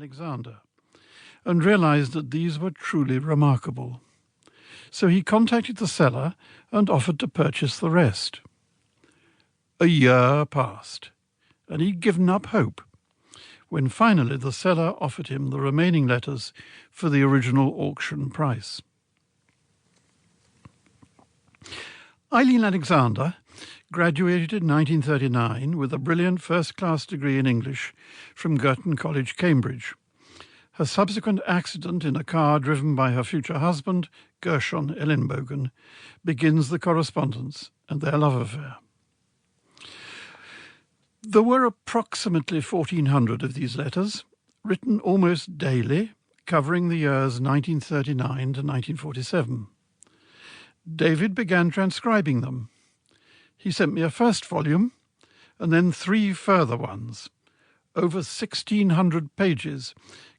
Alexander, and realized that these were truly remarkable. So he contacted the seller and offered to purchase the rest. A year passed, and he'd given up hope, when finally the seller offered him the remaining letters for the original auction price. Eileen Alexander graduated in 1939 with a brilliant first-class degree in English from Girton College, Cambridge. Her subsequent accident in a car driven by her future husband, Gershon Ellenbogen, begins the correspondence and their love affair. There were approximately 1,400 of these letters, written almost daily, covering the years 1939 to 1947. David began transcribing them. He sent me a first volume and then 3 further ones, over 1,600 pages,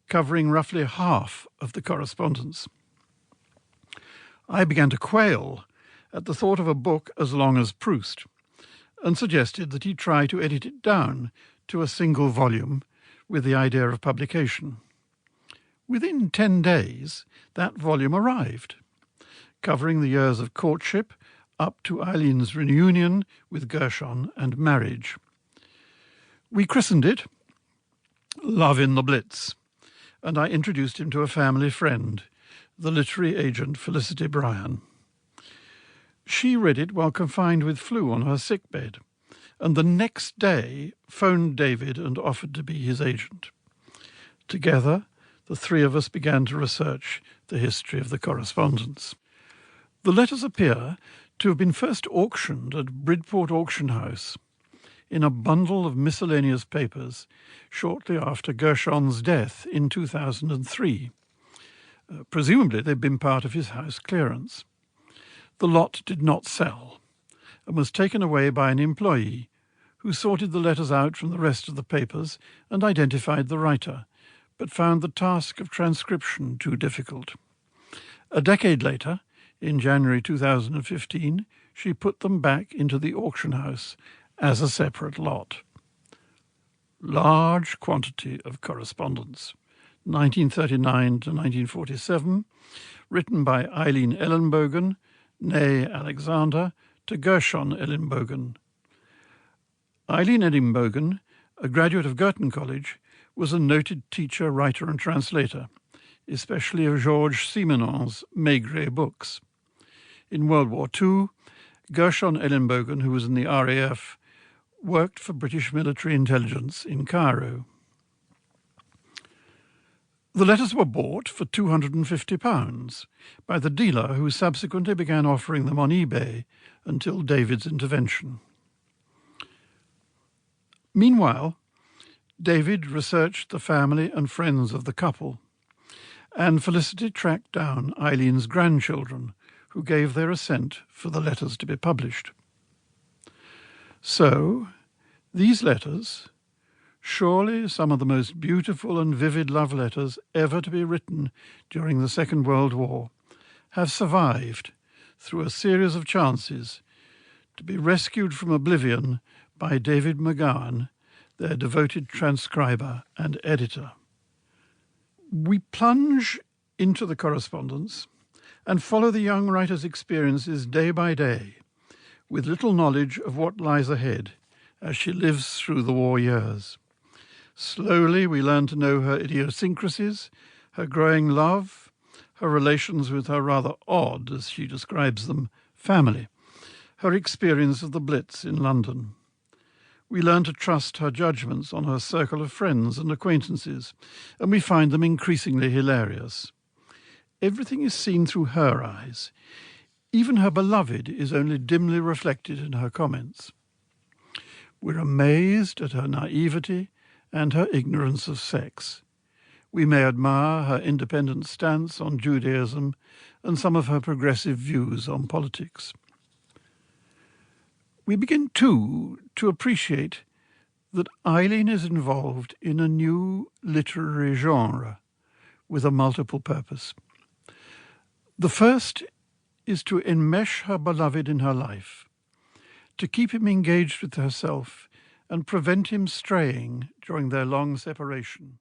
covering roughly half of the correspondence. I began to quail at the thought of a book as long as Proust, and suggested that he try to edit it down to a single volume with the idea of publication. Within 10 days, that volume arrived, covering the years of courtship up to Eileen's reunion with Gershon and marriage. We christened it Love in the Blitz, and I introduced him to a family friend, the literary agent Felicity Bryan. She read it while confined with flu on her sickbed, and the next day phoned David and offered to be his agent. Together, the 3 of us began to research the history of the correspondence. The letters appear to have been first auctioned at Bridport Auction House in a bundle of miscellaneous papers shortly after Gershon's death in 2003. Presumably they'd been part of his house clearance. The lot did not sell and was taken away by an employee who sorted the letters out from the rest of the papers and identified the writer, but found the task of transcription too difficult. A decade later, in January 2015, she put them back into the auction house as a separate lot. Large quantity of correspondence, 1939 to 1947, written by Eileen Ellenbogen, née Alexander, to Gershon Ellenbogen. Eileen Ellenbogen, a graduate of Girton College, was a noted teacher, writer and translator, especially of Georges Simenon's Maigret books. In World War II, Gershon Ellenbogen, who was in the RAF, worked for British military intelligence in Cairo. The letters were bought for £250 by the dealer who subsequently began offering them on eBay until David's intervention. Meanwhile, David researched the family and friends of the couple, and Felicity tracked down Eileen's grandchildren, who gave their assent for the letters to be published. So, these letters, surely some of the most beautiful and vivid love letters ever to be written during the Second World War, have survived through a series of chances to be rescued from oblivion by David McGowan, their devoted transcriber and editor. We plunge into the correspondence and follow the young writer's experiences day by day, with little knowledge of what lies ahead as she lives through the war years. Slowly we learn to know her idiosyncrasies, her growing love, her relations with her rather odd, as she describes them, family, her experience of the Blitz in London. We learn to trust her judgments on her circle of friends and acquaintances, and we find them increasingly hilarious. Everything is seen through her eyes. Even her beloved is only dimly reflected in her comments. We're amazed at her naivety and her ignorance of sex. We may admire her independent stance on Judaism and some of her progressive views on politics. We begin, too, to appreciate that Eileen is involved in a new literary genre with a multiple purpose. The first is to enmesh her beloved in her life, to keep him engaged with herself and prevent him straying during their long separation.